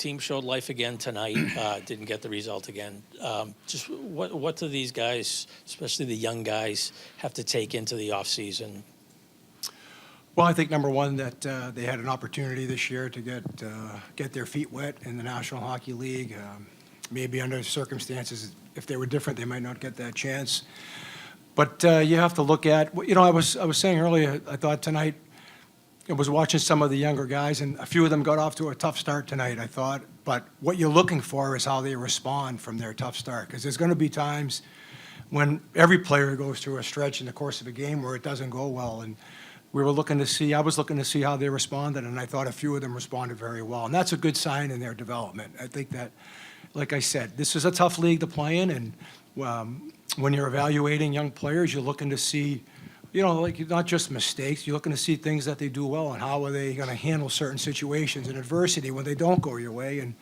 team showed life again tonight. Didn't get the result again. Just what do these guys, especially the young guys, have to take into the offseason? Well, I think number one that they had an opportunity this year to get their feet wet in the National Hockey League. Maybe under circumstances, if they were different, they might not get that chance. But you have to look at, I was saying earlier, I thought tonight, I was watching some of the younger guys, and a few of them got off to a tough start tonight, I thought. But what you're looking for is how they respond from their tough start, because there's going to be times when every player goes through a stretch in the course of a game where it doesn't go well. And I was looking to see how they responded, and I thought a few of them responded very well. And that's a good sign in their development. I think that, like I said, this is a tough league to play in, and when you're evaluating young players, you're looking to see, like not just mistakes, you're looking to see things that they do well and how are they going to handle certain situations and adversity when they don't go your way. And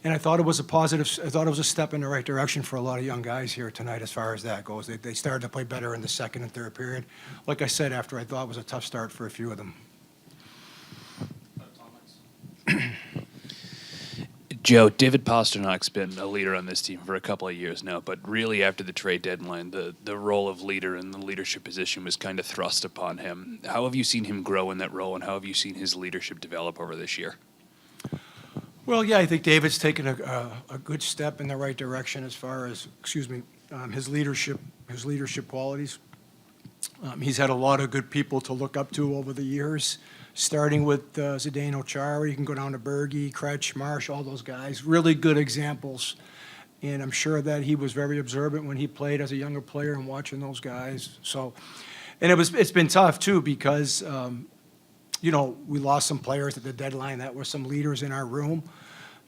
I thought it was a step in the right direction for a lot of young guys here tonight as far as that goes. They started to play better in the second and third period. Like I said, after I thought it was a tough start for a few of them. Joe, David Pasternak's been a leader on this team for a couple of years now, but really after the trade deadline, the role of leader and the leadership position was kind of thrust upon him. How have you seen him grow in that role, and how have you seen his leadership develop over this year? Well, yeah, I think David's taken a good step in the right direction as far as, his leadership qualities. He's had a lot of good people to look up to over the years, starting with Zdeno Chara. You can go down to Berge, Kretsch, Marsh, all those guys. Really good examples. And I'm sure that he was very observant when he played as a younger player and watching those guys. So, and it's been tough, too, because, we lost some players at the deadline that were some leaders in our room.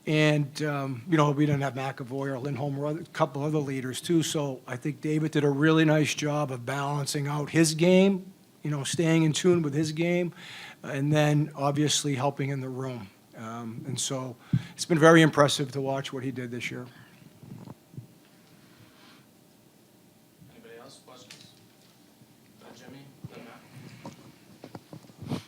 And, we didn't have McAvoy or Lindholm or a couple other leaders, too. So I think David did a really nice job of balancing out his game, staying in tune with his game, and then obviously helping in the room. And so it's been very impressive to watch what he did this year. Anybody else? Questions? Jimmy? Matt?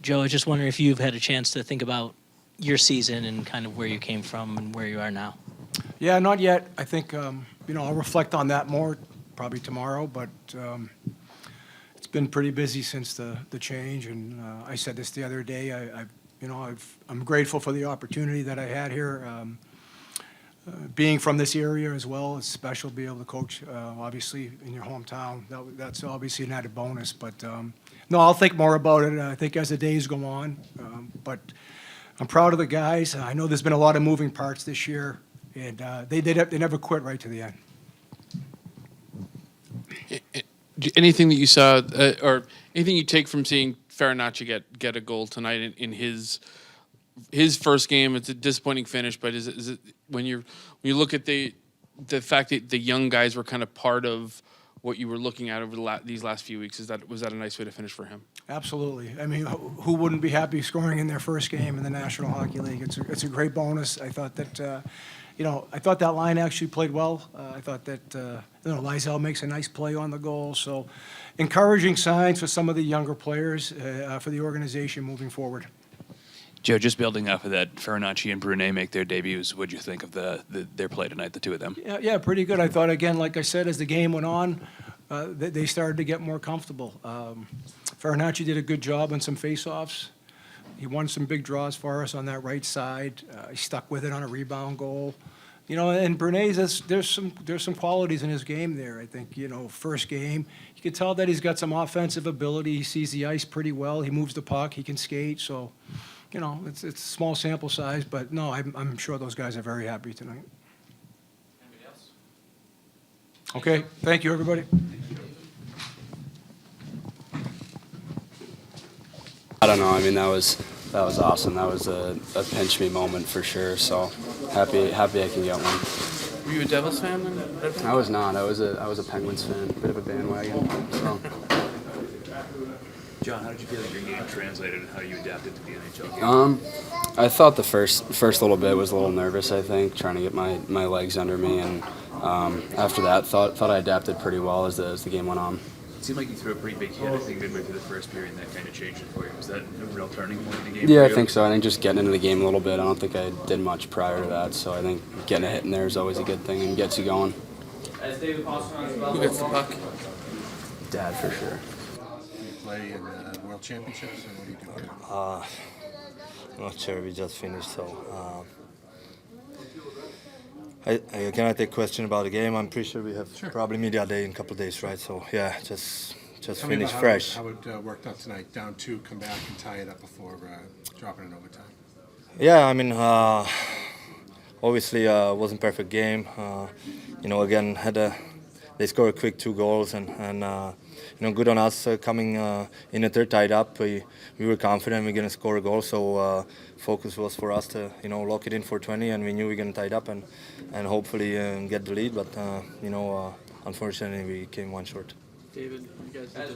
Joe, I just wonder if you've had a chance to think about your season and kind of where you came from and where you are now. Yeah, not yet. I think, I'll reflect on that more probably tomorrow, but it's been pretty busy since the change, and I said this the other day. I'm grateful for the opportunity that I had here. Being from this area as well, it's special to be able to coach, obviously, in your hometown. That's obviously an added bonus, but no, I'll think more about it, I think, as the days go on. But I'm proud of the guys. I know there's been a lot of moving parts this year, and they never quit right to the end. Anything that you saw, or anything you take from seeing Farinacci get a goal tonight in his first game? It's a disappointing finish, but is it when you look at the fact that the young guys were kind of part of what you were looking at over these last few weeks? Was that a nice way to finish for him? Absolutely. I mean, who wouldn't be happy scoring in their first game in the National Hockey League? It's a great bonus. I thought that, I thought that line actually played well. I thought that, Lysell makes a nice play on the goal. So, encouraging signs for some of the younger players for the organization moving forward. Joe, just building off of that, Farinacci and Brunet make their debuts. What'd you think of their play tonight, the two of them? Yeah, pretty good. I thought, again, like I said, as the game went on, they started to get more comfortable. Farinacci did a good job on some face-offs. He won some big draws for us on that right side. He stuck with it on a rebound goal. And Brunet, there's some qualities in his game there. I think, first game, you can tell that he's got some offensive ability. He sees the ice pretty well. He moves the puck. He can skate. So, it's a small sample size, but no, I'm sure those guys are very happy tonight. Anybody else? Okay, thank you, everybody. I don't know. I mean, that was awesome. That was a pinch me moment for sure. So happy I can get one. Were you a Devils fan then? I was not. I was a Penguins fan. Bit of a bandwagon. So. John, how did you feel like your game translated and how you adapted to the NHL game? I thought the first little bit was a little nervous, I think, trying to get my legs under me, and after that, thought I adapted pretty well as the game went on. It seemed like you threw a pretty big hit, I think, midway through the first period, and that kind of changed it for you. Was that a real turning point in the game? Yeah, for I you? think so. I think just getting into the game a little bit. I don't think I did much prior to that, so I think getting a hit in there is always a good thing and gets you going. Who gets the puck? Dad, for sure. Do you play in World Championships, or what do you do? I'm not sure. We just finished, so can I take a question about the game? I'm pretty sure we have probably media day in a couple of days, right? So yeah, just Tell me about finish fresh. How it worked out tonight. Down 2, come back and tie it up before dropping in overtime. Yeah, I mean, obviously wasn't perfect game. Again they scored a quick 2 goals and good on us coming in the third tied up. We were confident we're gonna score a goal, so focus was for us to lock it in for 20, and we knew we were gonna tie it up and hopefully get the lead. But unfortunately we came one short. David, you guys did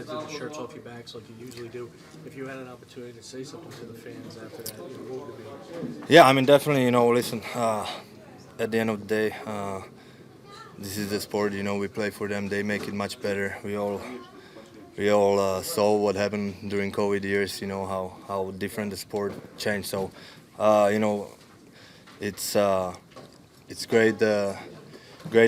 the shirts off your backs like you usually do. If you had an opportunity to say something to the fans after that, what would it be? Yeah, I mean, definitely, listen, at the end of the day, this is the sport, we play for them. They make it much better. We all saw what happened during COVID years, how different the sport changed. So, it's great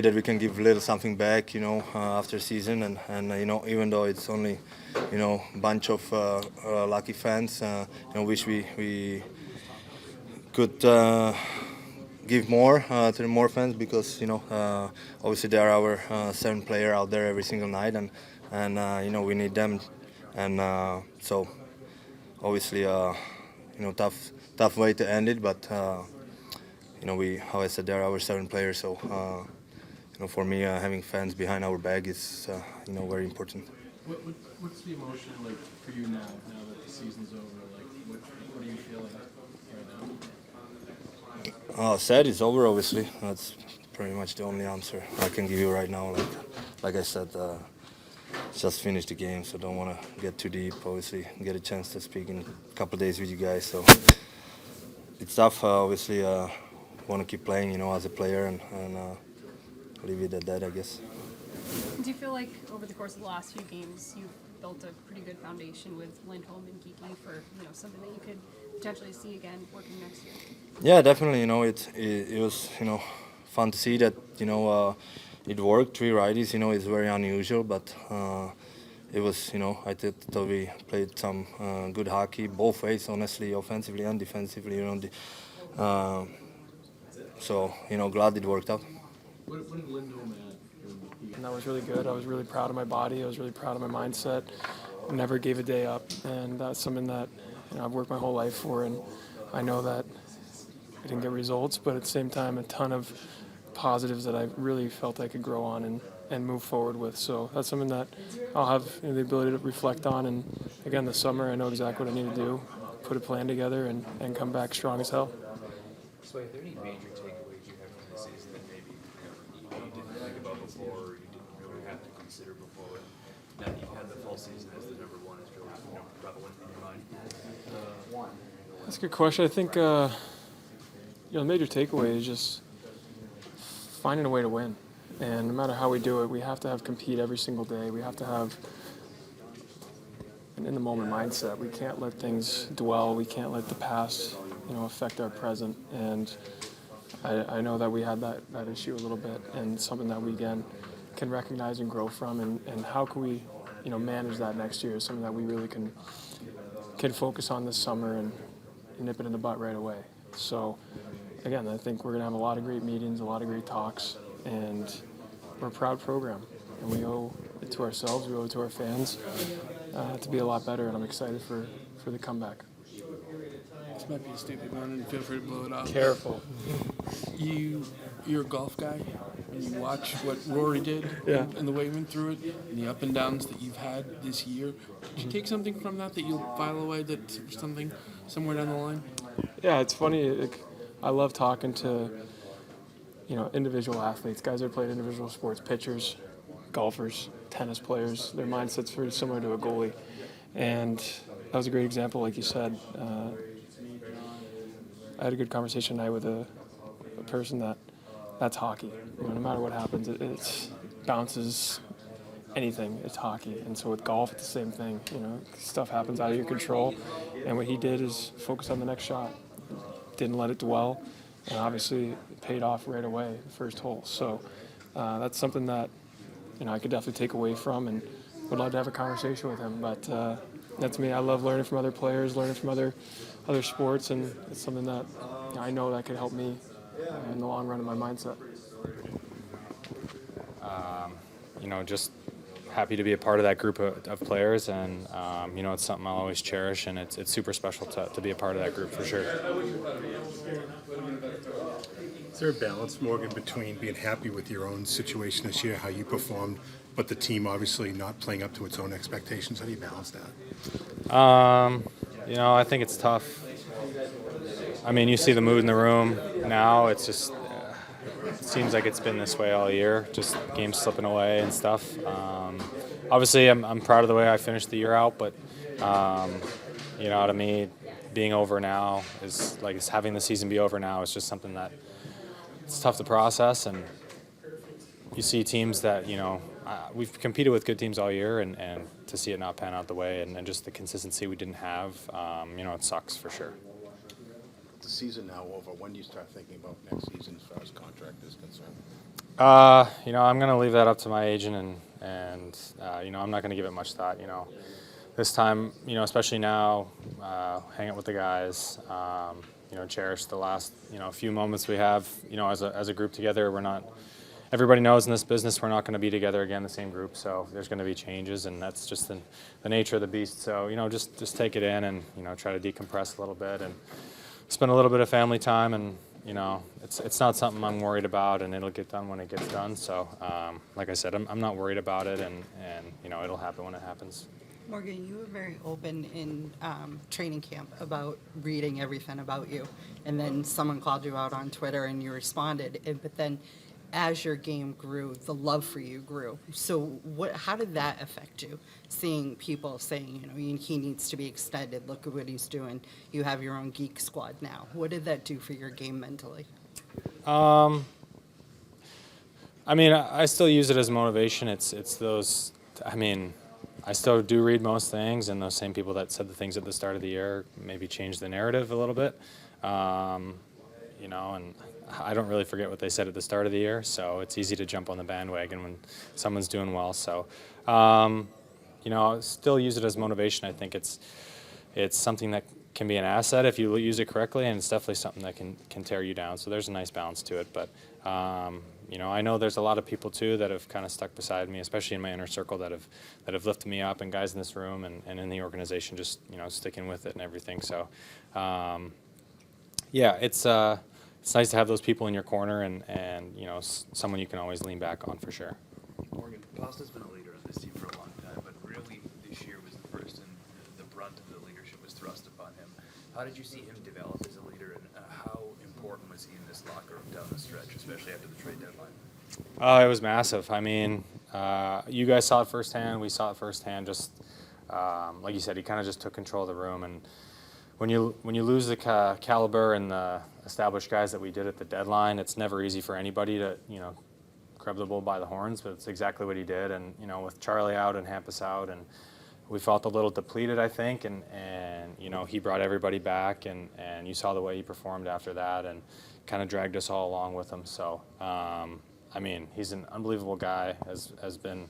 that we can give a little something back, after season. And even though it's only, a bunch of lucky fans, wish we could give more to more fans, because obviously they are our 7th player out there every single night, and we need them, and so obviously tough way to end it, but how I said, they're our 7th player, so for me having fans behind our back is very important. What's the emotion like for you now that the season's over? Like, what are you feeling right now? Sad it's over, obviously. That's pretty much the only answer I can give you right now. Like I said, just finished the game, so don't want to get too deep. Obviously, get a chance to speak in a couple of days with you guys. So it's tough. Obviously, want to keep playing, as a player, and leave it at that, I guess. Do you feel like over the course of the last few games you've built a pretty good foundation with Lindholm and Geekie for something that you could potentially see again working next year? Yeah, definitely. It was fun to see that it worked. 3 righties. It's very unusual, but it was I thought we played some good hockey both ways, honestly, offensively and defensively. So glad it worked out. What did Lindholm add? And that was really good. I was really proud of my body. I was really proud of my mindset. Never gave a day up, and that's something that I've worked my whole life for. And I know that I didn't get results, but at the same time, a ton of positives that I really felt I could grow on and move forward with. So that's something that I'll have the ability to reflect on. And again, this summer, I know exactly what I need to do, put a plan together, and come back strong as hell. So, are there any major takeaways you have from the season that maybe you didn't think about before, or you didn't really have to consider before, and that you had the full season as the number 1 is really prevalent in your mind? That's a good question. I think the major takeaway is just finding a way to win. And no matter how we do it, we have to compete every single day. We have to have an in-the-moment mindset. We can't let things dwell. We can't let the past, affect our present. And I know that we had that issue a little bit, and something that we, again, can recognize and grow from. And how can we, manage that next year is something that we really can focus on this summer and nip it in the butt right away. So, again, I think we're going to have a lot of great meetings, a lot of great talks, and we're a proud program. And we owe it to ourselves, we owe it to our fans to be a lot better, and I'm excited for the comeback. This might be a stupid one, and feel free to blow it off. Careful. You're a golf guy, and you watch what Rory did and the way he went through it, and the up and downs that you've had this year. Did you take something from that you'll file away, that's something somewhere down the line? Yeah, it's funny. I love talking to individual athletes, guys that played individual sports, pitchers, golfers, tennis players. Their mindset's very similar to a goalie, and that was a great example, like you said. I had a good conversation tonight with a person that's hockey. No matter what happens, it bounces anything, it's hockey. And so with golf, it's the same thing. You know, stuff happens out of your control, and what he did is focus on the next shot. Didn't let it dwell, and obviously it paid off right away, the first hole. So that's something that, you know, I could definitely take away from, and would love to have a conversation with him. But that's me. I love learning from other players, learning from other sports, and it's something that, you know, I know that could help me in the long run in my mindset. You know, just happy to be a part of that group of players, and you know, it's something I'll always cherish, and it's super special to be a part of that group for sure. Is there a balance, Morgan, between being happy with your own situation this year, how you performed, but the team obviously not playing up to its own expectations? How do you balance that? You know, I think it's tough. I mean, you see the mood in the room now. It's just it seems like it's been this way all year, just games slipping away and stuff. Obviously, I'm proud of the way I finished the year out, but you know, to me, being over now is like it's having the season be over now is just something that it's tough to process. And you see teams that, you know, we've competed with good teams all year, and to see it not pan out the way, and just the consistency we didn't have, you know, it sucks for sure. The season now over. When do you start thinking about next season as far as contract is concerned? You know, I'm going to leave that up to my agent, and you know, I'm not going to give it much thought. You know, this time, you know, especially now, hang out with the guys. You know, cherish the last, you know, few moments we have. You know, as a group together. We're not. Everybody knows in this business we're not going to be together again, the same group. So there's going to be changes, and that's just the nature of the beast. So, you know, just take it in, and, you know, try to decompress a little bit and spend a little bit of family time. And, you know, it's not something I'm worried about, and it'll get done when it gets done. So, like I said, I'm not worried about it, and you know, it'll happen when it happens. Morgan, you were very open in training camp about reading everything about you, and then someone called you out on Twitter, and you responded. But then, as your game grew, the love for you grew. So, how did that affect you? Seeing people saying, you know, he needs to be extended. Look at what he's doing. You have your own geek squad now. What did that do for your game mentally? I mean, I still use it as motivation. It's those. I mean, I still do read most things, and those same people that said the things at the start of the year maybe changed the narrative a little bit. You know, and I don't really forget what they said at the start of the year, so it's easy to jump on the bandwagon when someone's doing well. So, you know, still use it as motivation. I think it's something that can be an asset if you use it correctly, and it's definitely something that can tear you down. So there's a nice balance to it. But, you know, I know there's a lot of people, too, that have kind of stuck beside me, especially in my inner circle, that have lifted me up, and guys in this room and in the organization just, you know, sticking with it and everything. So, yeah, it's nice to have those people in your corner, and you know, someone you can always lean back on for sure. Morgan, Pasta's been a leader on this team for a long time, but really this year was the first, and the brunt of the leadership was thrust upon him. How did you see him develop as a leader, and how important was he in this locker room down the stretch, especially after the trade deadline? It was massive. I mean, you guys saw it firsthand. We saw it firsthand. Just like you said, he kind of just took control of the room. And when you lose the caliber and the established guys that we did at the deadline, it's never easy for anybody to, you know, grab the bull by the horns. But it's exactly what he did. And you know, with Charlie out and Hampus out, and we felt a little depleted, I think. And you know, he brought everybody back, and you saw the way he performed after that, and kind of dragged us all along with him. So. I mean, he's an unbelievable guy. It's been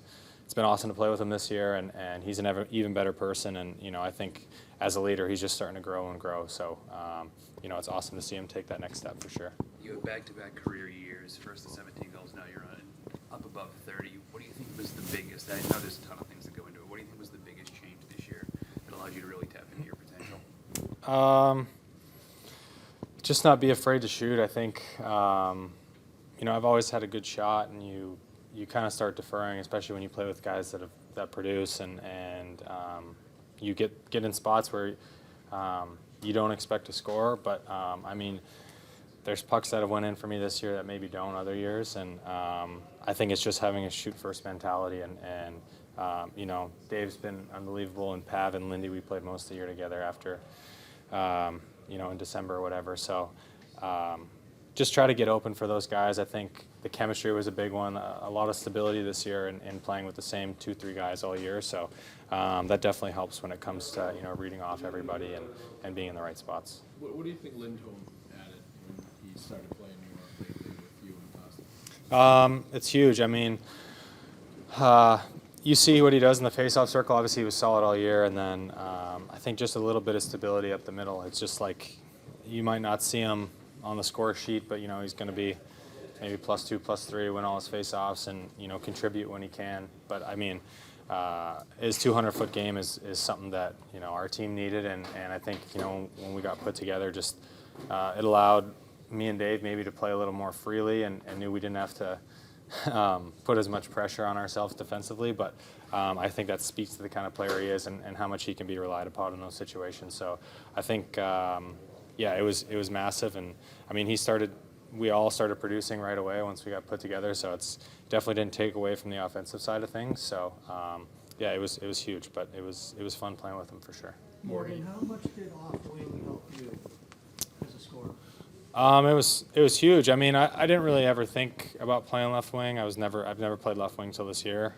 awesome to play with him this year, and he's an even better person. And you know, I think as a leader, he's just starting to grow and grow. So, you know, it's awesome to see him take that next step for sure. You have back-to-back career years. First the 17 goals, now you're on up above 30. What do you think was the biggest? I know there's a ton of things that go into it. What do you think was the biggest change this year that allowed you to really tap into your potential? Just not be afraid to shoot. I think. You know, I've always had a good shot, and you kind of start deferring, especially when you play with guys that produce, and you get in spots where you don't expect to score. But I mean, there's pucks that have went in for me this year that maybe don't other years, and I think it's just having a shoot first mentality. And you know, Dave's been unbelievable, and Pav and Lindy, we played most of the year together after you know, in December or whatever. So. just try to get open for those guys. I think the chemistry was a big one. A lot of stability this year in playing with the same 2-3 guys all year. So that definitely helps when it comes to reading off everybody and being in the right spots. What do you think Lindholm added when he started playing New York lately with you and Pastrnak? It's huge. I mean, you see what he does in the faceoff circle. Obviously, he was solid all year, and then I think just a little bit of stability up the middle. It's just like you might not see him on the score sheet, but he's going to be maybe +2, +3, win all his faceoffs, and contribute when he can. But I mean, his 200-foot game is something that our team needed, and I think when we got put together, just it allowed me and Dave maybe to play a little more freely, and knew we didn't have to put as much pressure on ourselves defensively. But I think that speaks to the kind of player he is and how much he can be relied upon in those situations. So I think. Yeah, it was massive, and I mean we all started producing right away once we got put together, so it's definitely didn't take away from the offensive side of things. So yeah, it was huge, but it was fun playing with him for sure. Morgan, how much did off-wing help you as a scorer? It was huge. I mean, I didn't really ever think about playing left wing. I've never played left wing till this year.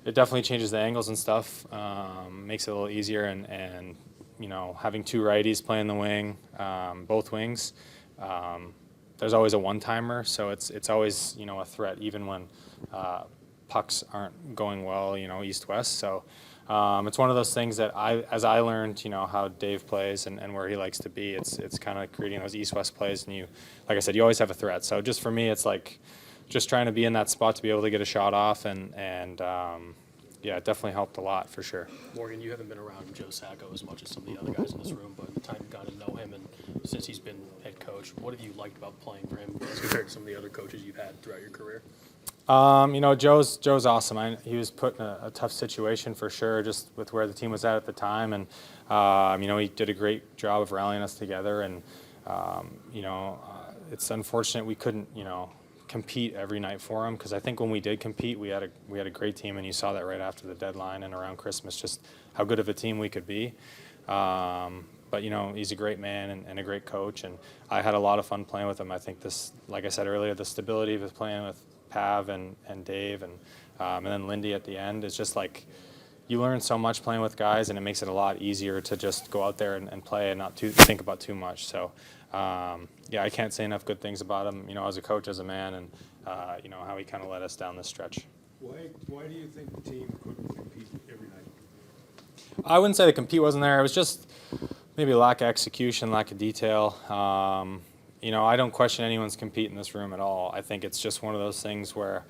It definitely changes the angles and stuff, makes it a little easier, and having two righties playing the wing, both wings, there's always a one-timer, so it's always a threat even when pucks aren't going well, east-west. So it's one of those things that as I learned, how Dave plays and where he likes to be, it's kind of creating those east-west plays, and like I said, you always have a threat. So just for me, it's like just trying to be in that spot to be able to get a shot off, and yeah, it definitely helped a lot for sure. Morgan, you haven't been around Joe Sacco as much as some of the other guys in this room, but the time you've gotten to know him and since he's been head coach, what have you liked about playing for him as compared to some of the other coaches you've had throughout your career? Joe's awesome. He was put in a tough situation for sure, just with where the team was at the time, and he did a great job of rallying us together. And it's unfortunate we couldn't compete every night for him, because I think when we did compete, we had a great team, and you saw that right after the deadline and around Christmas, just how good of a team we could be. But he's a great man and a great coach, and I had a lot of fun playing with him. I think like I said earlier, the stability of playing with Pav and Dave and then Lindy at the end is just like you learn so much playing with guys, and it makes it a lot easier to just go out there and play and not think about too much. So yeah, I can't say enough good things about him, as a coach, as a man, and how he kind of led us down this stretch. Why do you think the team couldn't compete every night? I wouldn't say the compete wasn't there. It was just maybe lack of execution, lack of detail. I don't question anyone's compete in this room at all. I think it's just one of those things where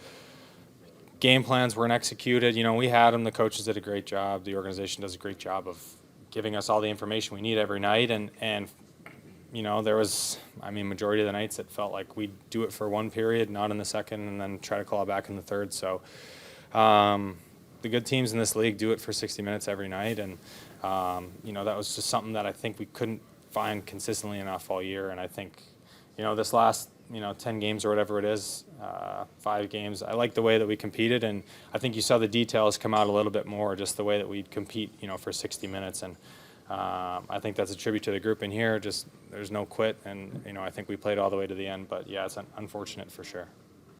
game plans weren't executed. We had them. The coaches did a great job. The organization does a great job of giving us all the information we need every night. And there was, majority of the nights it felt like we'd do it for one period, not in the second, and then try to call it back in the third. So the good teams in this league do it for 60 minutes every night. And, that was just something that I think we couldn't find consistently enough all year. And I think, this last, 10 games or whatever it is, 5 games, I like the way that we competed. And I think you saw the details come out a little bit more, just the way that we'd compete, for 60 minutes. And I think that's a tribute to the group in here. Just there's no quit. And, I think we played all the way to the end. But, yeah, it's unfortunate for sure.